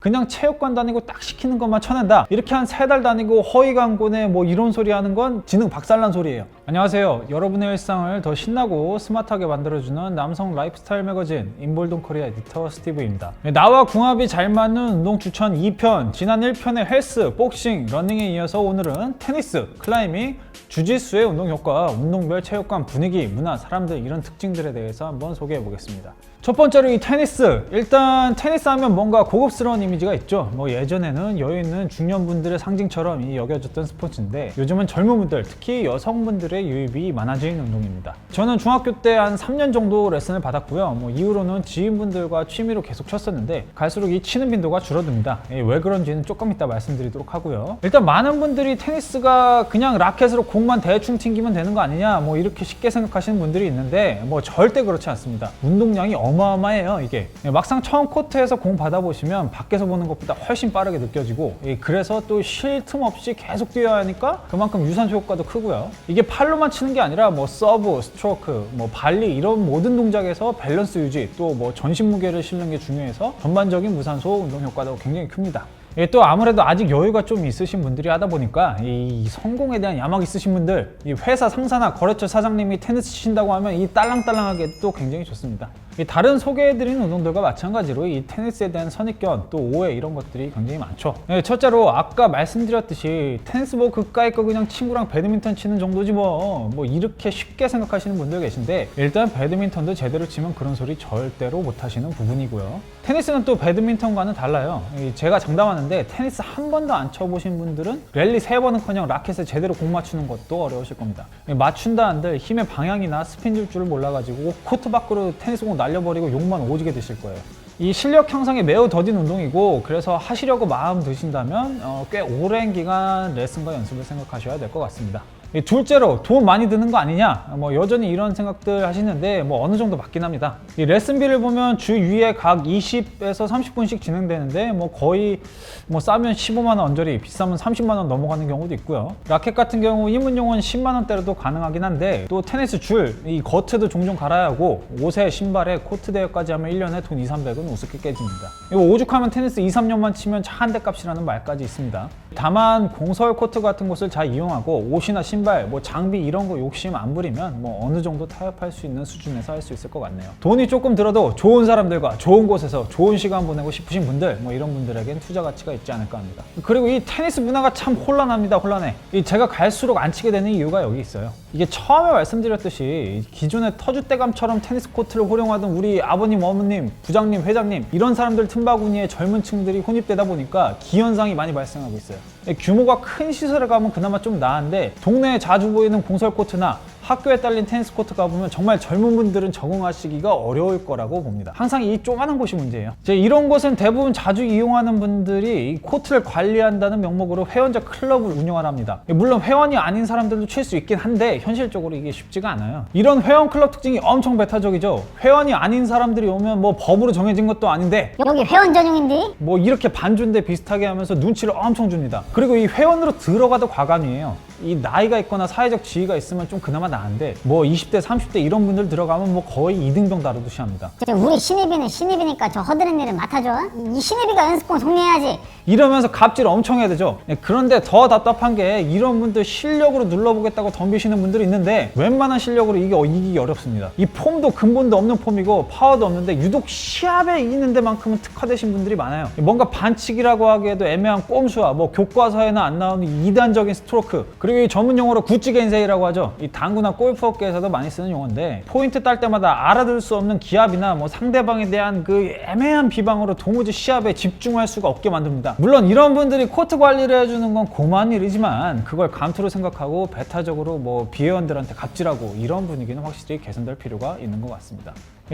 그냥 체육관 다니고 딱 시키는 것만 쳐낸다, 이렇게 한 3달 다니고 허위 광고네 뭐 이런 소리 하는 건 지능 박살난 소리예요. 안녕하세요. 여러분의 일상을 더 신나고 스마트하게 만들어주는 남성 라이프스타일 매거진 인볼동 코리아 에디터 스티브입니다. 나와 궁합이 잘 맞는 운동 추천 2편, 지난 1편의 헬스, 복싱, 러닝에 이어서 오늘은 테니스, 클라이밍, 주짓수의 운동 효과, 운동별 체육관 분위기, 문화, 사람들 이런 특징들에 대해서 한번 소개해 보겠습니다. 첫 번째로 이 테니스. 일단 테니스 하면 뭔가 고급스러운 이미지가 있죠. 뭐 예전에는 여유 있는 중년분들의 상징처럼 여겨졌던 스포츠인데 요즘은 젊은 분들, 특히 여성분들의 유입이 많아진 운동입니다. 저는 중학교 때 한 3년 정도 레슨을 받았고요. 뭐 이후로는 지인분들과 취미로 계속 쳤었는데 갈수록 이 치는 빈도가 줄어듭니다. 왜 그런지는 조금 이따 말씀드리도록 하고요. 일단 많은 분들이 테니스가 그냥 라켓으로 공만 대충 튕기면 되는 거 아니냐, 뭐 이렇게 쉽게 생각하시는 분들이 있는데 뭐 절대 그렇지 않습니다. 운동량이 어마어마해요. 이게 막상 처음 코트에서 공 받아보시면 밖에서 보는 것보다 훨씬 빠르게 느껴지고, 그래서 또 쉴 틈 없이 계속 뛰어야 하니까 그만큼 유산소 효과도 크고요. 이게 팔로만 치는 게 아니라 뭐 서브, 스트로크, 뭐 발리 이런 모든 동작에서 밸런스 유지, 또 뭐 전신 무게를 실는 게 중요해서 전반적인 무산소 운동 효과도 굉장히 큽니다. 또 아무래도 아직 여유가 좀 있으신 분들이 하다 보니까 이 성공에 대한 야망 있으신 분들, 이 회사 상사나 거래처 사장님이 테니스 치신다고 하면 이 딸랑딸랑하게 또 굉장히 좋습니다. 다른 소개해드린 운동들과 마찬가지로 이 테니스에 대한 선입견, 또 오해 이런 것들이 굉장히 많죠. 첫째로 아까 말씀드렸듯이 테니스 뭐 그까이 거 그냥 친구랑 배드민턴 치는 정도지 뭐 이렇게 쉽게 생각하시는 분들 계신데, 일단 배드민턴도 제대로 치면 그런 소리 절대로 못 하시는 부분이고요. 테니스는 또 배드민턴과는 달라요. 제가 장담하는데 테니스 한 번도 안 쳐보신 분들은 랠리 3번은커녕 라켓에 제대로 공 맞추는 것도 어려우실 겁니다. 맞춘다 한들 힘의 방향이나 스핀 줄 줄을 몰라가지고 코트 밖으로 테니스 공 날려버리고 욕만 오지게 드실 거예요. 이 실력 향상에 매우 더딘 운동이고, 그래서 하시려고 마음 드신다면 꽤 오랜 기간 레슨과 연습을 생각하셔야 될 것 같습니다. 둘째로 돈 많이 드는 거 아니냐, 뭐 여전히 이런 생각들 하시는데 뭐 어느 정도 맞긴 합니다. 이 레슨비를 보면 주 2회 각 20에서 30분씩 진행되는데 뭐 거의 뭐 싸면 15만 원 언저리, 비싸면 30만 원 넘어가는 경우도 있고요. 라켓 같은 경우 입문용은 10만 원대로도 가능하긴 한데, 또 테니스 줄, 이 거트도 종종 갈아야 하고, 옷에 신발에 코트 대여까지 하면 1년에 돈 2,300은 우습게 깨집니다. 이거 오죽하면 테니스 2-3년만 치면 차 한 대 값이라는 말까지 있습니다. 다만 공설 코트 같은 곳을 잘 이용하고 옷이나 신발, 뭐 장비 이런 거 욕심 안 부리면 뭐 어느 정도 타협할 수 있는 수준에서 할 수 있을 것 같네요. 돈이 조금 들어도 좋은 사람들과 좋은 곳에서 좋은 시간 보내고 싶으신 분들, 뭐 이런 분들에겐 투자 가치가 있지 않을까 합니다. 그리고 이 테니스 문화가 참 혼란합니다. 혼란해. 제가 갈수록 안 치게 되는 이유가 여기 있어요. 이게 처음에 말씀드렸듯이 기존의 터줏대감처럼 테니스 코트를 활용하던 우리 아버님, 어머님, 부장님, 회장님 이런 사람들 틈바구니에 젊은 층들이 혼입되다 보니까 기현상이 많이 발생하고 있어요. 규모가 큰 시설에 가면 그나마 좀 나은데, 동네에 자주 보이는 공설 코트나 학교에 딸린 테니스 코트 가보면 정말 젊은 분들은 적응하시기가 어려울 거라고 봅니다. 항상 이 조그마한 곳이 문제예요. 이런 곳은 대부분 자주 이용하는 분들이 이 코트를 관리한다는 명목으로 회원제 클럽을 운영합니다. 물론 회원이 아닌 사람들도 칠 수 있긴 한데 현실적으로 이게 쉽지가 않아요. 이런 회원 클럽 특징이 엄청 배타적이죠. 회원이 아닌 사람들이 오면 뭐 법으로 정해진 것도 아닌데 여기 회원 전용인데? 뭐 이렇게 반주인데 비슷하게 하면서 눈치를 엄청 줍니다. 그리고 이 회원으로 들어가도 과감이에요. 이 나이가 있거나 사회적 지위가 있으면 좀 그나마 나은데, 뭐 20대, 30대 이런 분들 들어가면 뭐 거의 이등병 다루듯이 합니다. 우리 신입이는 신입이니까 저 허드렛 일을 맡아줘. 이 신입이가 연습공 정리해야지. 이러면서 갑질 엄청 해야 되죠. 그런데 더 답답한 게 이런 분들 실력으로 눌러보겠다고 덤비시는 분들이 있는데 웬만한 실력으로 이기기 어렵습니다. 이 폼도 근본도 없는 폼이고 파워도 없는데 유독 시합에 이기는 데만큼은 특화되신 분들이 많아요. 뭔가 반칙이라고 하기에도 애매한 꼼수와 뭐 교과서에는 안 나오는 이단적인 스트로크, 그리고 이 전문 용어로 구찌 겐세이라고 하죠. 이 당구나 골프업계에서도 많이 쓰는 용어인데, 포인트 딸 때마다 알아들 수 없는 기압이나 뭐 상대방에 대한 그 애매한 비방으로 도무지 시합에 집중할 수가 없게 만듭니다. 물론 이런 분들이 코트 관리를 해주는 건 고마운 일이지만 그걸 감투로 생각하고 배타적으로 뭐 비회원들한테 갑질하고 이런 분위기는 확실히 개선될 필요가 있는 것 같습니다.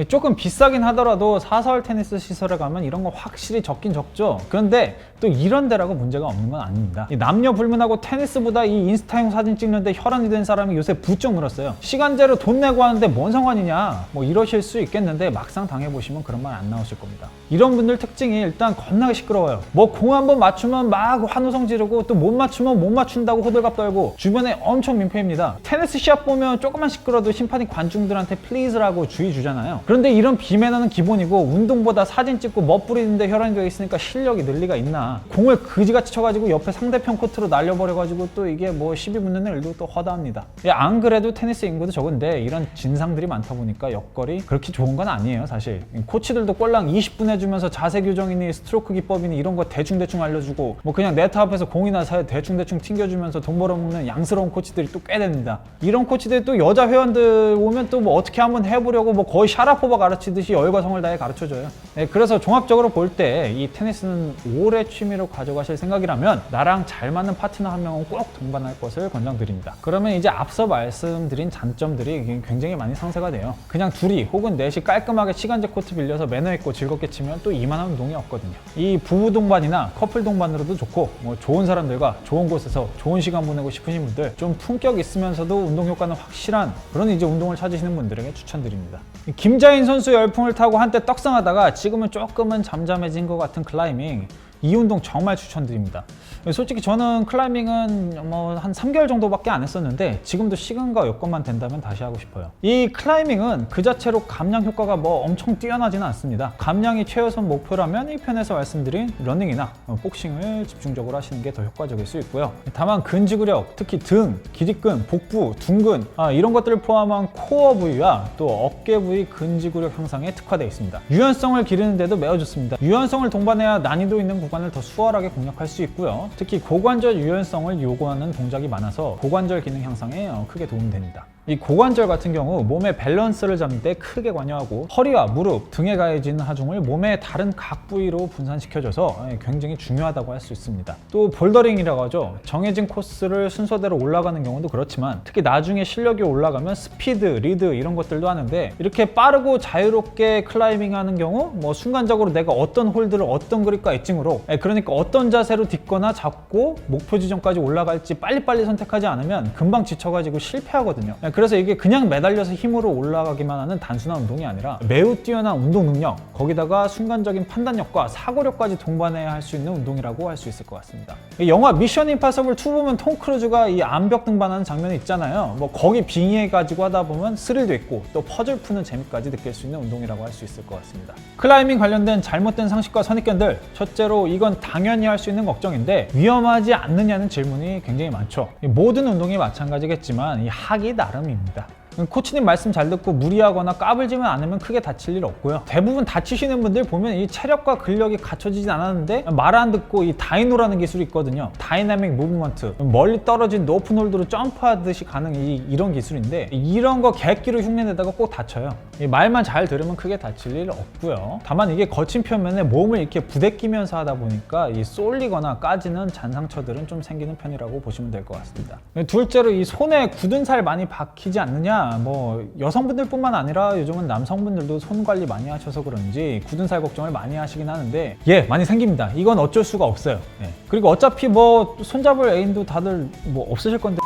조금 비싸긴 하더라도 사설 테니스 시설에 가면 이런 거 확실히 적긴 적죠. 그런데 또 이런 데라고 문제가 없는 건 아닙니다. 남녀 불문하고 테니스보다 이 인스타용 사진 찍는데 혈안이 된 사람이 요새 부쩍 늘었어요. 시간제로 돈 내고 하는데 뭔 상관이냐, 뭐 이러실 수 있겠는데 막상 당해보시면 그런 말 안 나오실 겁니다. 이런 분들 특징이 일단 겁나게 시끄러워요. 뭐 공 한번 맞추면 막 환호성 지르고, 또 못 맞추면 못 맞춘다고 호들갑 떨고 주변에 엄청 민폐입니다. 테니스 시합 보면 조금만 시끄러도 심판이 관중들한테 플리즈라고 주의 주잖아요. 그런데 이런 비매너는 기본이고 운동보다 사진 찍고 멋부리는데 혈안이 되어 있으니까 실력이 늘 리가 있나. 공을 그지같이 쳐가지고 옆에 상대편 코트로 날려버려가지고 또 이게 뭐 시비 붙는 일도 또 허다합니다. 안 그래도 테니스 인구도 적은데 이런 진상들이 많다 보니까 여건이 그렇게 좋은 건 아니에요 사실. 코치들도 꼴랑 20분 해주면서 자세 교정이니 스트로크 기법이니 이런 거 대충대충 알려주고 뭐 그냥 네트 앞에서 공이나 대충대충 튕겨주면서 돈 벌어먹는 양스러운 코치들이 또 꽤 됩니다. 이런 코치들이 또 여자 회원들 오면 또 뭐 어떻게 한번 해보려고 뭐 거의 샤라포바 가르치듯이 열과 성을 다해 가르쳐줘요. 네, 그래서 종합적으로 볼 때 이 테니스는 오래 취미로 가져가실 생각이라면 나랑 잘 맞는 파트너 한 명은 꼭 동반할 것을 권장드립니다. 그러면 이제 앞서 말씀드린 장점들이 굉장히 많이 상쇄가 돼요. 그냥 둘이 혹은 넷이 깔끔하게 시간제 코트 빌려서 매너 있고 즐겁게 치면 또 이만한 운동이 없거든요. 이 부부 동반이나 커플 동반으로도 좋고 뭐 좋은 사람들과 좋은 곳에서 좋은 시간 보내고 싶으신 분들, 좀 품격 있으면서도 운동 효과는 확실한 그런 이제 운동을 찾으시는 분들에게 추천드립니다. 김자인 선수 열풍을 타고 한때 떡상하다가 지금은 조금은 잠잠해진 것 같은 클라이밍, 이 운동 정말 추천드립니다. 솔직히 저는 클라이밍은 뭐 한 3개월 정도밖에 안 했었는데 지금도 시간과 여건만 된다면 다시 하고 싶어요. 이 클라이밍은 그 자체로 감량 효과가 뭐 엄청 뛰어나지는 않습니다. 감량이 최우선 목표라면 이 편에서 말씀드린 러닝이나 복싱을 집중적으로 하시는 게 더 효과적일 수 있고요. 다만 근지구력, 특히 등, 기립근, 복부, 둔근 이런 것들을 포함한 코어 부위와 또 어깨 부위 근지구력 향상에 특화되어 있습니다. 유연성을 기르는 데도 매우 좋습니다. 유연성을 동반해야 난이도 있는 구간을 더 수월하게 공략할 수 있고요. 특히 고관절 유연성을 요구하는 동작이 많아서 고관절 기능 향상에 크게 도움됩니다. 이 고관절 같은 경우 몸의 밸런스를 잡는 데 크게 관여하고 허리와 무릎, 등에 가해지는 하중을 몸의 다른 각 부위로 분산시켜줘서 굉장히 중요하다고 할 수 있습니다. 또 볼더링이라고 하죠. 정해진 코스를 순서대로 올라가는 경우도 그렇지만 특히 나중에 실력이 올라가면 스피드, 리드 이런 것들도 하는데 이렇게 빠르고 자유롭게 클라이밍 하는 경우 뭐 순간적으로 내가 어떤 홀드를 어떤 그립과 엣징으로 그러니까 어떤 자세로 딛거나 잡고 목표 지점까지 올라갈지 빨리빨리 선택하지 않으면 금방 지쳐가지고 실패하거든요. 그래서 이게 그냥 매달려서 힘으로 올라가기만 하는 단순한 운동이 아니라 매우 뛰어난 운동 능력, 거기다가 순간적인 판단력과 사고력까지 동반해야 할 수 있는 운동이라고 할 수 있을 것 같습니다. 영화 미션 임파서블 2 보면 톰 크루즈가 이 암벽 등반하는 장면이 있잖아요. 뭐 거기 빙의해가지고 하다 보면 스릴도 있고 또 퍼즐 푸는 재미까지 느낄 수 있는 운동이라고 할 수 있을 것 같습니다. 클라이밍 관련된 잘못된 상식과 선입견들, 첫째로 이건 당연히 할 수 있는 걱정인데 위험하지 않느냐는 질문이 굉장히 많죠. 모든 운동이 마찬가지겠지만 이 하기 나름입니다. 코치님 말씀 잘 듣고 무리하거나 까불지만 않으면 크게 다칠 일 없고요. 대부분 다치시는 분들 보면 이 체력과 근력이 갖춰지진 않았는데 말 안 듣고 이 다이노라는 기술이 있거든요. 다이나믹 무브먼트, 멀리 떨어진 높은 홀드로 점프하듯이 가는 이런 기술인데 이런 거 객기로 흉내내다가 꼭 다쳐요. 이 말만 잘 들으면 크게 다칠 일 없고요. 다만 이게 거친 표면에 몸을 이렇게 부대끼면서 하다 보니까 이 쏠리거나 까지는 잔상처들은 좀 생기는 편이라고 보시면 될 것 같습니다. 둘째로 이 손에 굳은 살 많이 박히지 않느냐, 뭐 여성분들뿐만 아니라 요즘은 남성분들도 손 관리 많이 하셔서 그런지 굳은 살 걱정을 많이 하시긴 하는데 많이 생깁니다. 이건 어쩔 수가 없어요. 그리고 어차피 뭐 손잡을 애인도 다들 뭐 없으실 건데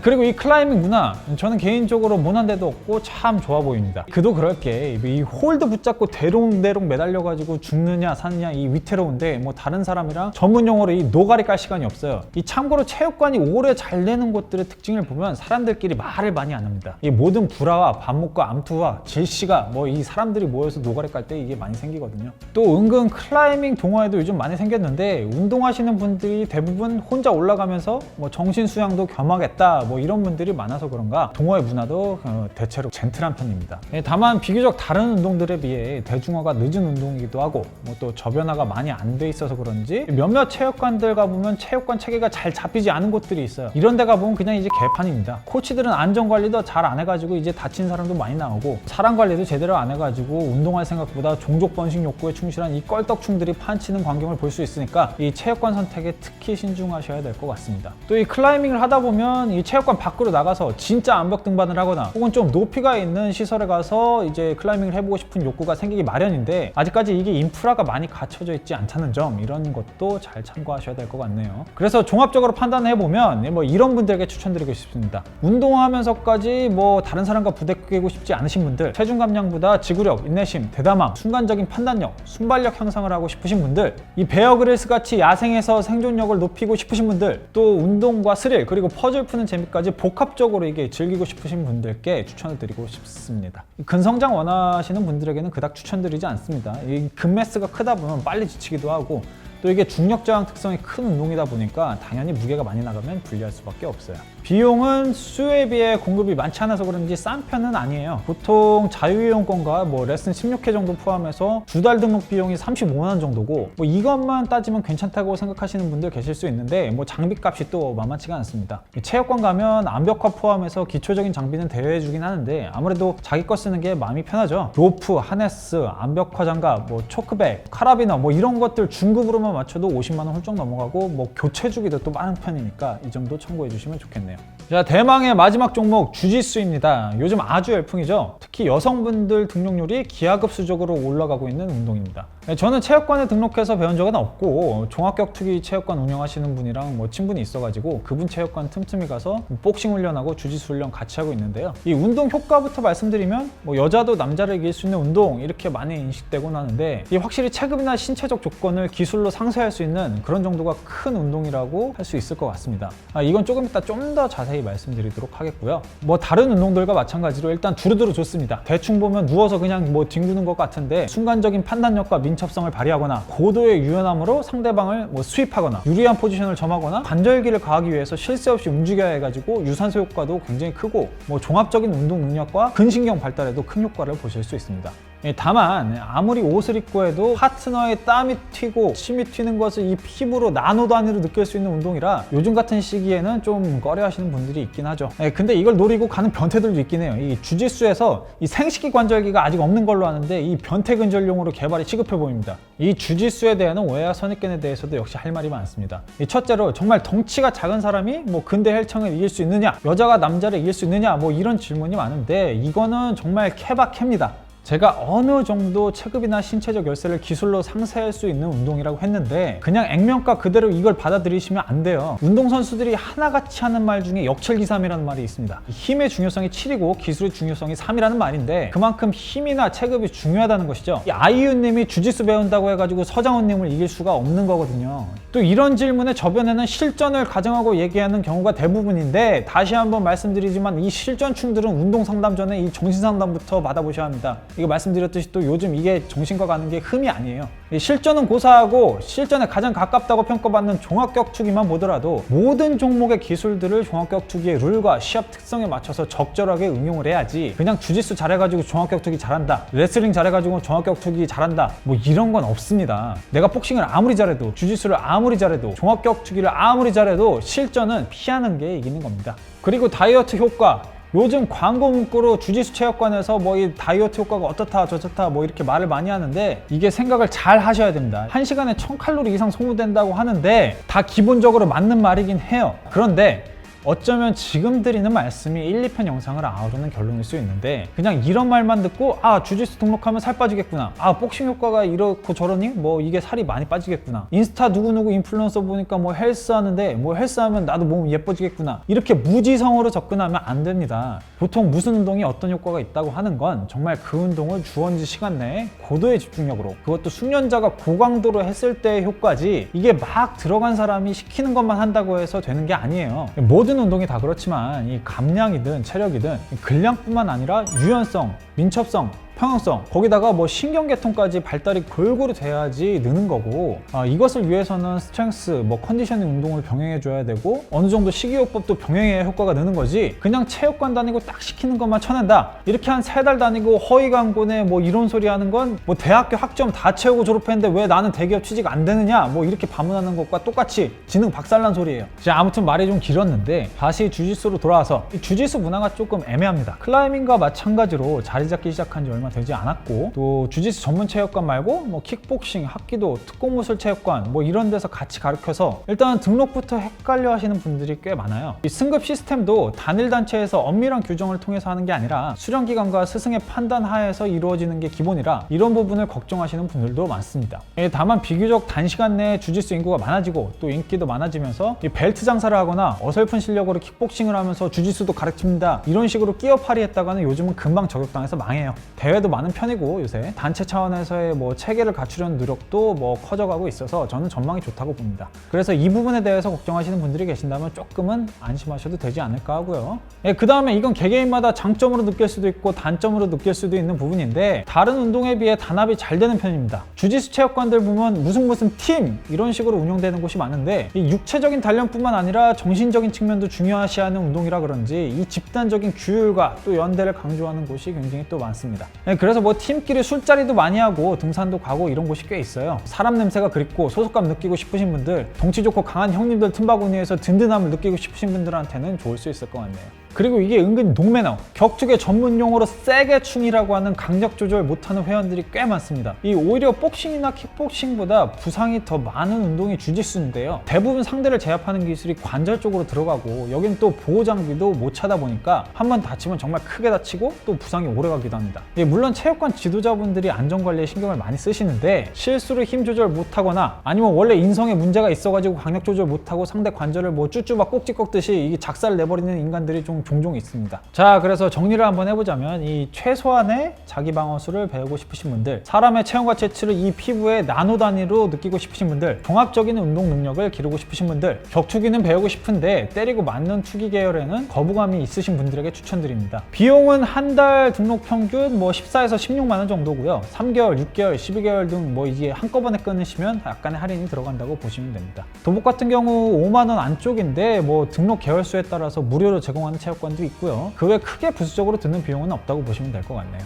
그리고 이 클라이밍 문화 저는 개인적으로 모난 데도 없고 참 좋아 보입니다. 그도 그럴 게 이 홀드 붙잡고 대롱대롱 매달려가지고 죽느냐 사느냐 이 위태로운데 뭐 다른 사람이랑 전문 용어로 이 노가리 깔 시간이 없어요. 이 참고로 체육관이 오래 잘 되는 곳들의 특징을 보면 사람들끼리 말을 많이 안 합니다. 이 모든 불화와 반목과 암투와 질시가 뭐 이 사람들이 모여서 노가리 깔 때 이게 많이 생기거든요. 또 은근 클라이밍 동호회도 요즘 많이 생겼는데 운동하시는 분들이 대부분 혼자 올라가면서 뭐 정신 수양도 겸하겠다 뭐 이런 분들이 많아서 그런가 동호회 문화도 대체로 젠틀한 편입니다. 다만 비교적 다른 운동들에 비해 대중화가 늦은 운동이기도 하고 뭐 또 저변화가 많이 안 돼 있어서 그런지 몇몇 체육관들 가보면 체육관 체계가 잘 잡히지 않은 곳들이 있어요. 이런 데 가보면 그냥 이제 개판입니다. 코치들은 안전관리도 잘 안 해가지고 이제 다친 사람도 많이 나오고 사람 관리도 제대로 안 해가지고 운동할 생각보다 종족 번식 욕구에 충실한 이 껄떡충들이 판치는 광경을 볼 수 있으니까 이 체육관 선택에 특히 신중하셔야 될 것 같습니다. 또 이 클라이밍을 하다 보면 이 체육관 밖으로 나가서 진짜 암벽 등반을 하거나 혹은 좀 높이가 있는 시설에 가서 이제 클라이밍을 해보고 싶은 욕구가 생기기 마련인데 아직까지 이게 인프라가 많이 갖춰져 있지 않다는 점, 이런 것도 잘 참고하셔야 될 것 같네요. 그래서 종합적으로 판단해보면 뭐 이런 분들에게 추천드리고 싶습니다. 운동하면서까지 뭐 다른 사람과 부대끼고 싶지 않으신 분들, 체중 감량보다 지구력, 인내심, 대담함, 순간적인 판단력, 순발력 향상을 하고 싶으신 분들, 이 베어 그릴스 같이 야생에서 생존력을 높이고 싶으신 분들, 또 운동과 스릴 그리고 퍼즐 푸는 재미까지 복합적으로 이게 즐기고 싶으신 분들께 추천을 드리고 싶습니다. 근성장 원하시는 분들에게는 그닥 추천드리지 않습니다. 이 급매스가 크다 보면 빨리 지치기도 하고 또 이게 중력 저항 특성이 큰 운동이다 보니까 당연히 무게가 많이 나가면 불리할 수밖에 없어요. 비용은 수요에 비해 공급이 많지 않아서 그런지 싼 편은 아니에요. 보통 자유이용권과 뭐 레슨 16회 정도 포함해서 2달 등록 비용이 35만 원 정도고 뭐 이것만 따지면 괜찮다고 생각하시는 분들 계실 수 있는데 뭐 장비값이 또 만만치가 않습니다. 체육관 가면 암벽화 포함해서 기초적인 장비는 대여해주긴 하는데 아무래도 자기 거 쓰는 게 마음이 편하죠. 로프, 하네스, 암벽화 장갑, 뭐 초크백, 카라비너 뭐 이런 것들 중급으로만 맞춰도 50만 원 훌쩍 넘어가고 뭐 교체 주기도 또 빠른 편이니까 이 점도 참고해 주시면 좋겠네요. 자, 대망의 마지막 종목 주짓수입니다. 요즘 아주 열풍이죠. 특히 여성분들 등록률이 기하급수적으로 올라가고 있는 운동입니다. 저는 체육관에 등록해서 배운 적은 없고 종합격투기 체육관 운영하시는 분이랑 뭐 친분이 있어가지고 그분 체육관 틈틈이 가서 복싱 훈련하고 주짓수 훈련 같이 하고 있는데요. 이 운동 효과부터 말씀드리면 뭐 여자도 남자를 이길 수 있는 운동 이렇게 많이 인식되곤 하는데 이 확실히 체급이나 신체적 조건을 기술로 상쇄할 수 있는 그런 정도가 큰 운동이라고 할 수 있을 것 같습니다. 이건 조금 이따 좀 더 자세히 말씀드리도록 하겠고요. 뭐 다른 운동들과 마찬가지로 일단 두루두루 좋습니다. 대충 보면 누워서 그냥 뭐 뒹구는 것 같은데 순간적인 판단력과 민첩성을 발휘하거나 고도의 유연함으로 상대방을 뭐 스윕하거나 유리한 포지션을 점하거나 관절기를 가하기 위해서 쉴 새 없이 움직여야 해가지고 유산소 효과도 굉장히 크고 뭐 종합적인 운동 능력과 근신경 발달에도 큰 효과를 보실 수 있습니다. 다만 아무리 옷을 입고 해도 파트너의 땀이 튀고 침이 튀는 것을 이 피부로 나노 단위로 느낄 수 있는 운동이라 요즘 같은 시기에는 좀 꺼려하시는 분들이 있긴 하죠. 근데 이걸 노리고 가는 변태들도 있긴 해요. 이 주짓수에서 이 생식기 관절기가 아직 없는 걸로 아는데 이 변태 근절용으로 개발이 시급해 보입니다. 이 주짓수에 대한 오해와 선입견에 대해서도 역시 할 말이 많습니다. 첫째로 정말 덩치가 작은 사람이 뭐 근대 헬창을 이길 수 있느냐, 여자가 남자를 이길 수 있느냐 뭐 이런 질문이 많은데 이거는 정말 케바케입니다. 제가 어느 정도 체급이나 신체적 열세를 기술로 상쇄할 수 있는 운동이라고 했는데 그냥 액면가 그대로 이걸 받아들이시면 안 돼요. 운동선수들이 하나같이 하는 말 중에 역철기삼이라는 말이 있습니다. 힘의 중요성이 7이고 기술의 중요성이 3이라는 말인데 그만큼 힘이나 체급이 중요하다는 것이죠. 이 아이유님이 주짓수 배운다고 해가지고 서장훈님을 이길 수가 없는 거거든요. 또 이런 질문에 저변에는 실전을 가정하고 얘기하는 경우가 대부분인데 다시 한번 말씀드리지만 이 실전충들은 운동 상담 전에 이 정신 상담부터 받아보셔야 합니다. 이거 말씀드렸듯이 또 요즘 이게 정신과 가는 게 흠이 아니에요. 실전은 고사하고 실전에 가장 가깝다고 평가받는 종합격투기만 보더라도 모든 종목의 기술들을 종합격투기의 룰과 시합 특성에 맞춰서 적절하게 응용을 해야지 그냥 주짓수 잘해가지고 종합격투기 잘한다, 레슬링 잘해가지고 종합격투기 잘한다 뭐 이런 건 없습니다. 내가 복싱을 아무리 잘해도 주짓수를 아무리 잘해도 종합격투기를 아무리 잘해도 실전은 피하는 게 이기는 겁니다. 그리고 다이어트 효과, 요즘 광고 문구로 주짓수 체육관에서 뭐 이 다이어트 효과가 어떻다 저렇다 뭐 이렇게 말을 많이 하는데 이게 생각을 잘 하셔야 됩니다. 1시간에 1000칼로리 이상 소모된다고 하는데 다 기본적으로 맞는 말이긴 해요. 그런데 어쩌면 지금 드리는 말씀이 1, 2편 영상을 아우르는 결론일 수 있는데 그냥 이런 말만 듣고 아 주짓수 등록하면 살 빠지겠구나, 아 복싱 효과가 이렇고 저러니 뭐 이게 살이 많이 빠지겠구나, 인스타 누구누구 인플루언서 보니까 뭐 헬스 하는데 뭐 헬스 하면 나도 몸 예뻐지겠구나 이렇게 무지성으로 접근하면 안 됩니다. 보통 무슨 운동이 어떤 효과가 있다고 하는 건 정말 그 운동을 주어진 시간 내에 고도의 집중력으로 그것도 숙련자가 고강도로 했을 때의 효과지 이게 막 들어간 사람이 시키는 것만 한다고 해서 되는 게 아니에요. 모든 운동이 다 그렇지만 이 감량이든 체력이든 근량뿐만 아니라 유연성, 민첩성, 평형성, 거기다가 뭐 신경계통까지 발달이 골고루 돼야지 느는 거고 이것을 위해서는 스트렝스, 뭐 컨디셔닝 운동을 병행해 줘야 되고 어느 정도 식이요법도 병행해야 효과가 느는 거지 그냥 체육관 다니고 딱 시키는 것만 쳐낸다 이렇게 한 3달 다니고 허위 광고네 뭐 이런 소리 하는 건 뭐 대학교 학점 다 채우고 졸업했는데 왜 나는 대기업 취직 안 되느냐 뭐 이렇게 반문하는 것과 똑같이 지능 박살난 소리예요. 아무튼 말이 좀 길었는데 다시 주짓수로 돌아와서 이 주짓수 문화가 조금 애매합니다. 클라이밍과 마찬가지로 자리 잡기 시작한 지 얼마 되지 않았고 또 주짓수 전문 체육관 말고 뭐 킥복싱, 합기도, 특공무술 체육관 뭐 이런 데서 같이 가르쳐서 일단 등록부터 헷갈려 하시는 분들이 꽤 많아요. 이 승급 시스템도 단일 단체에서 엄밀한 규정을 통해서 하는 게 아니라 수련기관과 스승의 판단 하에서 이루어지는 게 기본이라 이런 부분을 걱정하시는 분들도 많습니다. 다만 비교적 단시간 내에 주짓수 인구가 많아지고 또 인기도 많아지면서 이 벨트 장사를 하거나 어설픈 실력으로 킥복싱을 하면서 주짓수도 가르칩니다 이런 식으로 끼어파리 했다가는 요즘은 금방 저격당해서 망해요. 대회 대회도 많은 편이고 요새 단체 차원에서의 뭐 체계를 갖추려는 노력도 뭐 커져가고 있어서 저는 전망이 좋다고 봅니다. 그래서 이 부분에 대해서 걱정하시는 분들이 계신다면 조금은 안심하셔도 되지 않을까 하고요. 그 다음에 이건 개개인마다 장점으로 느낄 수도 있고 단점으로 느낄 수도 있는 부분인데 다른 운동에 비해 단합이 잘 되는 편입니다. 주짓수 체육관들 보면 무슨 팀 이런 식으로 운영되는 곳이 많은데 이 육체적인 단련뿐만 아니라 정신적인 측면도 중요시하는 운동이라 그런지 이 집단적인 규율과 또 연대를 강조하는 곳이 굉장히 또 많습니다. 그래서 뭐 팀끼리 술자리도 많이 하고 등산도 가고 이런 곳이 꽤 있어요. 사람 냄새가 그립고 소속감 느끼고 싶으신 분들, 덩치 좋고 강한 형님들 틈바구니에서 든든함을 느끼고 싶으신 분들한테는 좋을 수 있을 것 같네요. 그리고 이게 은근 동매너, 격투계 전문 용어로 세게 충이라고 하는 강력 조절 못하는 회원들이 꽤 많습니다. 이 오히려 복싱이나 킥복싱보다 부상이 더 많은 운동이 주짓수인데요. 대부분 상대를 제압하는 기술이 관절 쪽으로 들어가고 여긴 또 보호 장비도 못 차다 보니까 한번 다치면 정말 크게 다치고 또 부상이 오래 가기도 합니다. 물론 체육관 지도자분들이 안전관리에 신경을 많이 쓰시는데 실수로 힘 조절 못하거나 아니면 원래 인성에 문제가 있어가지고 강력 조절 못하고 상대 관절을 뭐 쭈쭈바 꼭지 꺾듯이 이게 작살을 내버리는 인간들이 좀 종종 있습니다. 자, 그래서 정리를 한번 해보자면 이 최소한의 자기 방어술을 배우고 싶으신 분들, 사람의 체형과 체취를 이 피부의 나노 단위로 느끼고 싶으신 분들, 종합적인 운동 능력을 기르고 싶으신 분들, 격투기는 배우고 싶은데 때리고 맞는 투기 계열에는 거부감이 있으신 분들에게 추천드립니다. 비용은 한 달 등록 평균 뭐 14에서 16만 원 정도고요. 3개월, 6개월, 12개월 등 뭐 이게 한꺼번에 끊으시면 약간의 할인이 들어간다고 보시면 됩니다. 도복 같은 경우 5만 원 안쪽인데 뭐 등록 계열수에 따라서 무료로 제공하는 체육관도 있고요. 그 외 크게 부수적으로 드는 비용은 없다고 보시면 될 것 같네요.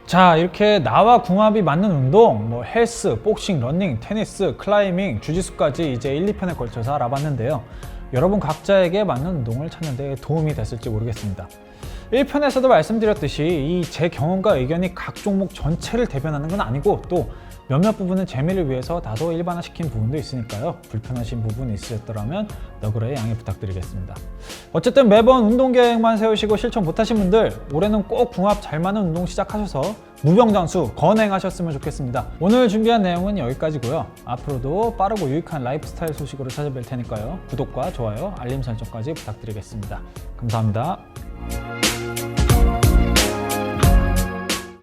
자, 이렇게 나와 궁합이 맞는 운동, 뭐 헬스, 복싱, 러닝, 테니스, 클라이밍, 주짓수까지 이제 1, 2편에 걸쳐서 알아봤는데요. 여러분 각자에게 맞는 운동을 찾는 데 도움이 됐을지 모르겠습니다. 1편에서도 말씀드렸듯이 이 제 경험과 의견이 각 종목 전체를 대변하는 건 아니고 또 몇몇 부분은 재미를 위해서 다소 일반화시킨 부분도 있으니까요. 불편하신 부분이 있으셨더라면 너그러이 양해 부탁드리겠습니다. 어쨌든 매번 운동 계획만 세우시고 실천 못하신 분들 올해는 꼭 궁합 잘 맞는 운동 시작하셔서 무병장수 건행하셨으면 좋겠습니다. 오늘 준비한 내용은 여기까지고요. 앞으로도 빠르고 유익한 라이프스타일 소식으로 찾아뵐 테니까요. 구독과 좋아요, 알림 설정까지 부탁드리겠습니다. 감사합니다.